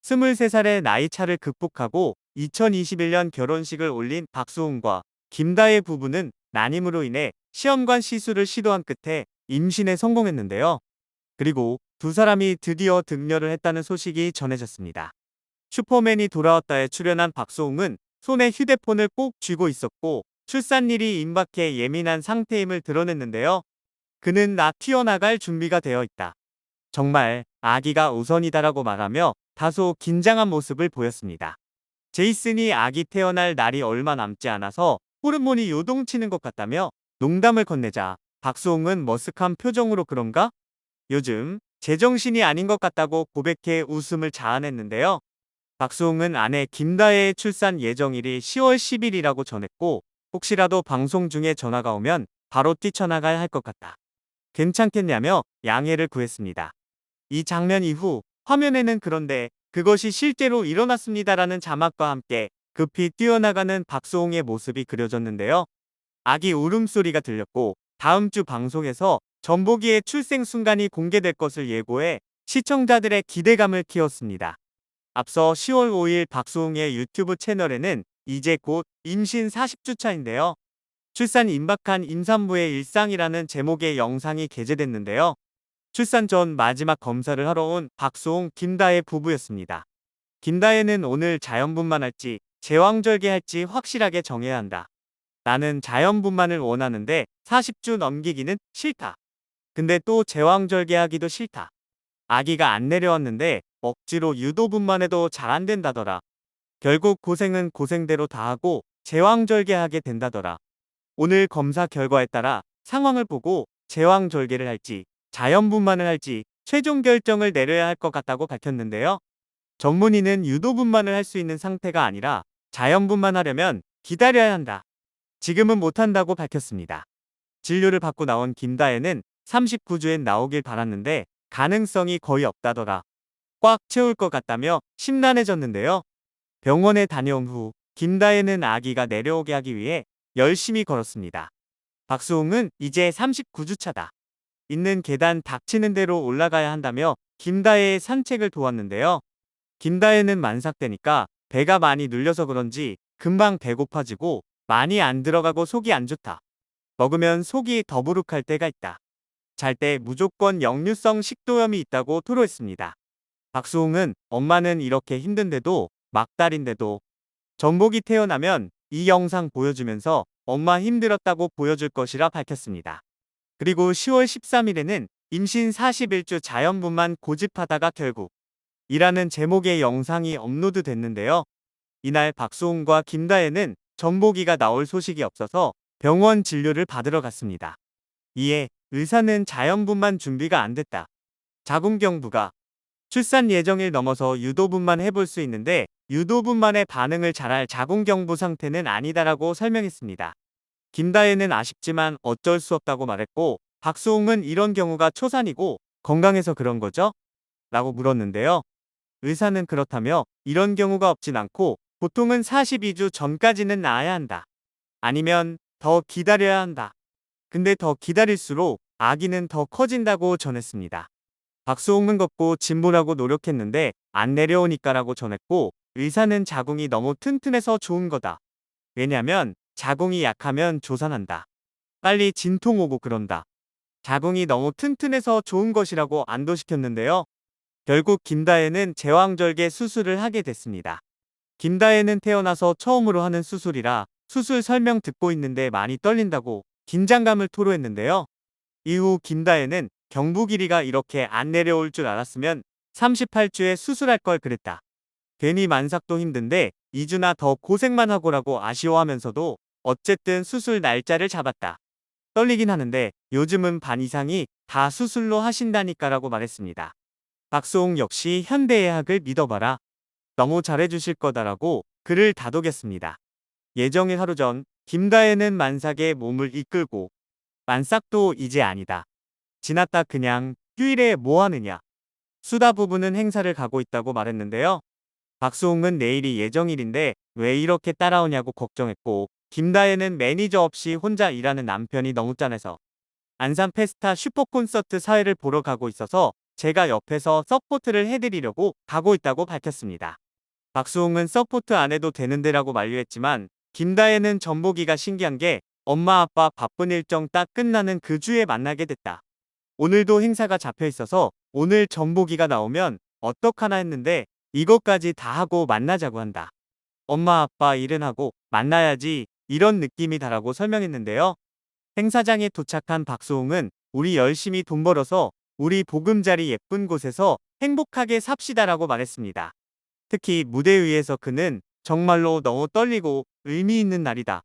23살의 나이차를 극복하고 2021년 결혼식을 올린 박수홍과 김다혜 부부는 난임으로 인해 시험관 시술을 시도한 끝에 임신에 성공했는데요. 그리고 두 사람이 드디어 등려를 했다는 소식이 전해졌습니다. 슈퍼맨이 돌아왔다에 출연한 박수홍은 손에 휴대폰을 꼭 쥐고 있었고 출산일이 임박해 예민한 상태임을 드러냈는데요. 그는 나 튀어나갈 준비가 되어 있다. 정말 아기가 우선이다라고 말하며 다소 긴장한 모습을 보였습니다. 제이슨이 아기 태어날 날이 얼마 남지 않아서 호르몬이 요동치는 것 같다며 농담을 건네자 박수홍은 머쓱한 표정으로 그런가? 요즘 제정신이 아닌 것 같다고 고백해 웃음을 자아냈는데요. 박수홍은 아내 김다혜의 출산 예정일이 10월 10일이라고 전했고 혹시라도 방송 중에 전화가 오면 바로 뛰쳐나가야 할 것 같다. 괜찮겠냐며 양해를 구했습니다. 이 장면 이후 화면에는 그런데 그것이 실제로 일어났습니다라는 자막과 함께 급히 뛰어나가는 박수홍의 모습이 그려졌는데요. 아기 울음소리가 들렸고 다음 주 방송에서 전보기의 출생 순간이 공개될 것을 예고해 시청자들의 기대감을 키웠습니다. 앞서 10월 5일 박수홍의 유튜브 채널에는 이제 곧 임신 40주 차인데요. 출산 임박한 임산부의 일상이라는 제목의 영상이 게재됐는데요. 출산 전 마지막 검사를 하러 온 박수홍, 김다혜 부부였습니다. 김다혜는 오늘 자연분만 할지 제왕절개할지 확실하게 정해야 한다. 나는 자연분만을 원하는데 40주 넘기기는 싫다. 근데 또 제왕절개하기도 싫다. 아기가 안 내려왔는데 억지로 유도분만해도 잘 안 된다더라. 결국 고생은 고생대로 다 하고 제왕절개하게 된다더라. 오늘 검사 결과에 따라 상황을 보고 제왕절개를 할지 자연분만을 할지 최종 결정을 내려야 할 것 같다고 밝혔는데요. 전문의는 유도분만을 할 수 있는 상태가 아니라 자연분만하려면 기다려야 한다. 지금은 못한다고 밝혔습니다. 진료를 받고 나온 김다혜는 39주엔 나오길 바랐는데 가능성이 거의 없다더라. 꽉 채울 것 같다며 심란해졌는데요. 병원에 다녀온 후 김다혜는 아기가 내려오게 하기 위해 열심히 걸었습니다. 박수홍은 이제 39주 차다. 있는 계단 닥치는 대로 올라가야 한다며 김다혜의 산책을 도왔는데요. 김다혜는 만삭되니까 배가 많이 눌려서 그런지 금방 배고파지고 많이 안 들어가고 속이 안 좋다. 먹으면 속이 더부룩할 때가 있다. 잘 때 무조건 역류성 식도염이 있다고 토로했습니다. 박수홍은 엄마는 이렇게 힘든데도 막달인데도 전복이 태어나면 이 영상 보여주면서 엄마 힘들었다고 보여줄 것이라 밝혔습니다. 그리고 10월 13일에는 임신 41주 자연분만 고집하다가 결국 이라는 제목의 영상이 업로드 됐는데요. 이날 박수홍과 김다혜는 전보기가 나올 소식이 없어서 병원 진료를 받으러 갔습니다. 이에 의사는 자연분만 준비가 안 됐다. 자궁경부가 출산 예정일 넘어서 유도분만 해볼 수 있는데 유도분만의 반응을 잘할 자궁경부 상태는 아니다라고 설명했습니다. 김다혜는 아쉽지만 어쩔 수 없다고 말했고 박수홍은 이런 경우가 초산이고 건강해서 그런 거죠? 라고 물었는데요. 의사는 그렇다며 이런 경우가 없진 않고 보통은 42주 전까지는 나아야 한다. 아니면 더 기다려야 한다. 근데 더 기다릴수록 아기는 더 커진다고 전했습니다. 박수홍은 걷고 진보라고 노력했는데 안 내려오니까라고 전했고 의사는 자궁이 너무 튼튼해서 좋은 거다. 왜냐면 자궁이 약하면 조산한다. 빨리 진통 오고 그런다. 자궁이 너무 튼튼해서 좋은 것이라고 안도시켰는데요. 결국 김다혜는 제왕절개 수술을 하게 됐습니다. 김다혜는 태어나서 처음으로 하는 수술이라 수술 설명 듣고 있는데 많이 떨린다고 긴장감을 토로했는데요. 이후 김다혜는 경부 길이가 이렇게 안 내려올 줄 알았으면 38주에 수술할 걸 그랬다. 괜히 만삭도 힘든데 2주나 더 고생만 하고라고 아쉬워하면서도 어쨌든 수술 날짜를 잡았다. 떨리긴 하는데 요즘은 반 이상이 다 수술로 하신다니까라고 말했습니다. 박수홍 역시 현대의학을 믿어봐라. 너무 잘해주실 거다라고 글을 다독였습니다. 예정일 하루 전 김다혜는 만삭의 몸을 이끌고 만삭도 이제 아니다. 지났다 그냥 휴일에 뭐하느냐. 수다 부부는 행사를 가고 있다고 말했는데요. 박수홍은 내일이 예정일인데 왜 이렇게 따라오냐고 걱정했고 김다혜는 매니저 없이 혼자 일하는 남편이 너무 짠해서 안산 페스타 슈퍼콘서트 사회를 보러 가고 있어서 제가 옆에서 서포트를 해드리려고 가고 있다고 밝혔습니다. 박수홍은 서포트 안 해도 되는데라고 만류했지만 김다혜는 전보기가 신기한 게 엄마 아빠 바쁜 일정 딱 끝나는 그 주에 만나게 됐다. 오늘도 행사가 잡혀 있어서 오늘 전보기가 나오면 어떡하나 했는데 이것까지 다 하고 만나자고 한다. 엄마 아빠 일은 하고 만나야지 이런 느낌이다라고 설명했는데요. 행사장에 도착한 박수홍은 우리 열심히 돈 벌어서 우리 보금자리 예쁜 곳에서 행복하게 삽시다라고 말했습니다. 특히 무대 위에서 그는 정말로 너무 떨리고 의미 있는 날이다.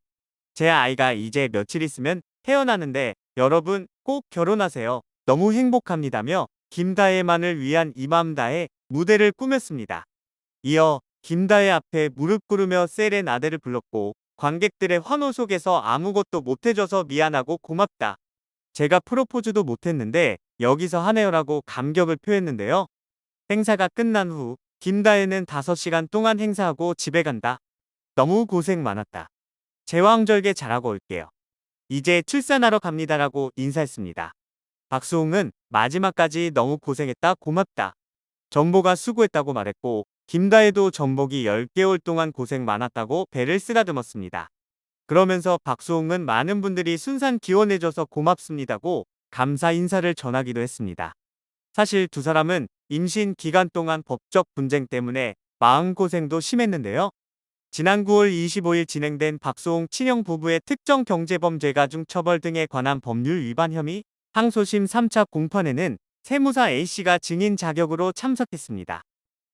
제 아이가 이제 며칠 있으면 태어나는데 여러분 꼭 결혼하세요. 너무 행복합니다며 김다혜만을 위한 이 맘 다해 무대를 꾸몄습니다. 이어 김다혜 앞에 무릎 꿇으며 세레나데를 불렀고 관객들의 환호 속에서 아무것도 못해줘서 미안하고 고맙다. 제가 프로포즈도 못했는데 여기서 하네요라고 감격을 표했는데요. 행사가 끝난 후 김다혜는 5시간 동안 행사하고 집에 간다. 너무 고생 많았다. 제왕절개 잘하고 올게요. 이제 출산하러 갑니다라고 인사했습니다. 박수홍은 마지막까지 너무 고생했다 고맙다. 전보가 수고했다고 말했고 김다혜도 전복이 10개월 동안 고생 많았다고 배를 쓰다듬었습니다. 그러면서 박수홍은 많은 분들이 순산 기원해줘서 고맙습니다고 감사 인사를 전하기도 했습니다. 사실 두 사람은 임신 기간 동안 법적 분쟁 때문에 마음고생도 심했는데요. 지난 9월 25일 진행된 박수홍 친형 부부의 특정경제범죄 가중처벌 등에 관한 법률 위반 혐의 항소심 3차 공판에는 세무사 A씨가 증인 자격으로 참석했습니다.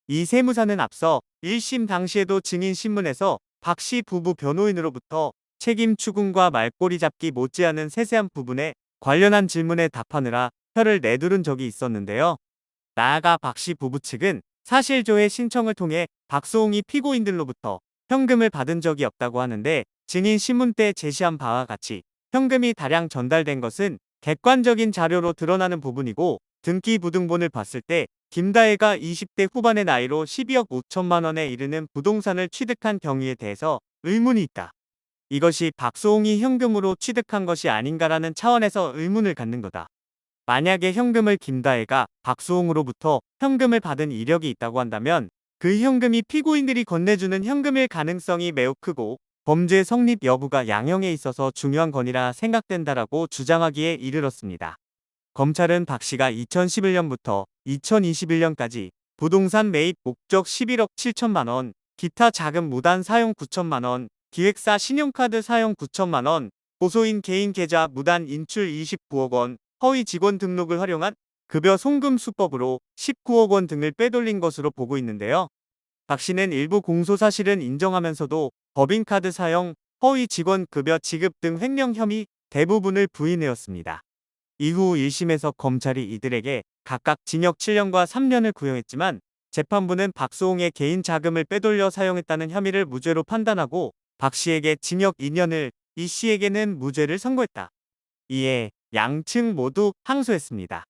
이 세무사는 앞서 1심 당시에도 증인 신문에서 박씨 부부 변호인으로부터 책임 추궁과 말꼬리 잡기 못지않은 세세한 부분에 관련한 질문에 답하느라 혀를 내두른 적이 있었는데요. 나아가 박씨 부부 측은 사실조회 신청을 통해 박수홍이 피고인들로부터 현금을 받은 적이 없다고 하는데 증인 신문 때 제시한 바와 같이 현금이 다량 전달된 것은 객관적인 자료로 드러나는 부분이고 등기부등본을 봤을 때 김다혜가 20대 후반의 나이로 12억 5천만 원에 이르는 부동산을 취득한 경위에 대해서 의문이 있다. 이것이 박수홍이 현금으로 취득한 것이 아닌가라는 차원에서 의문을 갖는 거다. 만약에 현금을 김다혜가 박수홍으로부터 현금을 받은 이력이 있다고 한다면 그 현금이 피고인들이 건네주는 현금일 가능성이 매우 크고 범죄 성립 여부가 양형에 있어서 중요한 건이라 생각된다라고 주장하기에 이르렀습니다. 검찰은 박씨가 2011년부터 2021년까지 부동산 매입 목적 11억 7천만 원, 기타 자금 무단 사용 9천만 원, 기획사 신용카드 사용 9천만 원, 고소인 개인 계좌 무단 인출 29억 원, 허위 직원 등록을 활용한 급여 송금 수법으로 19억 원 등을 빼돌린 것으로 보고 있는데요. 박씨는 일부 공소 사실은 인정하면서도 법인카드 사용, 허위 직원 급여 지급 등 횡령 혐의 대부분을 부인해왔습니다. 이후 1심에서 검찰이 이들에게 각각 징역 7년과 3년을 구형했지만 재판부는 박수홍의 개인 자금을 빼돌려 사용했다는 혐의를 무죄로 판단하고 박씨에게 징역 2년을, 이씨에게는 무죄를 선고했다. 이에 양측 모두 항소했습니다.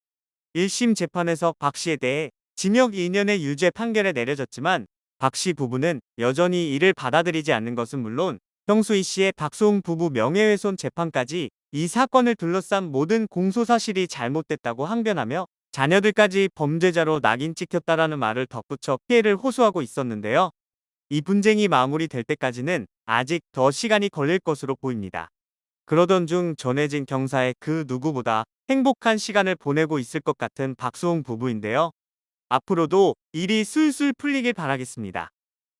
1심 재판에서 박씨에 대해 징역 2년의 유죄 판결이 내려졌지만 박씨 부부는 여전히 이를 받아들이지 않는 것은 물론 형수 이씨의 박수홍 부부 명예훼손 재판까지 이 사건을 둘러싼 모든 공소사실이 잘못됐다고 항변하며 자녀들까지 범죄자로 낙인 찍혔다라는 말을 덧붙여 피해를 호소하고 있었는데요. 이 분쟁이 마무리될 때까지는 아직 더 시간이 걸릴 것으로 보입니다. 그러던 중 전해진 경사에 그 누구보다 행복한 시간을 보내고 있을 것 같은 박수홍 부부인데요. 앞으로도 일이 술술 풀리길 바라겠습니다.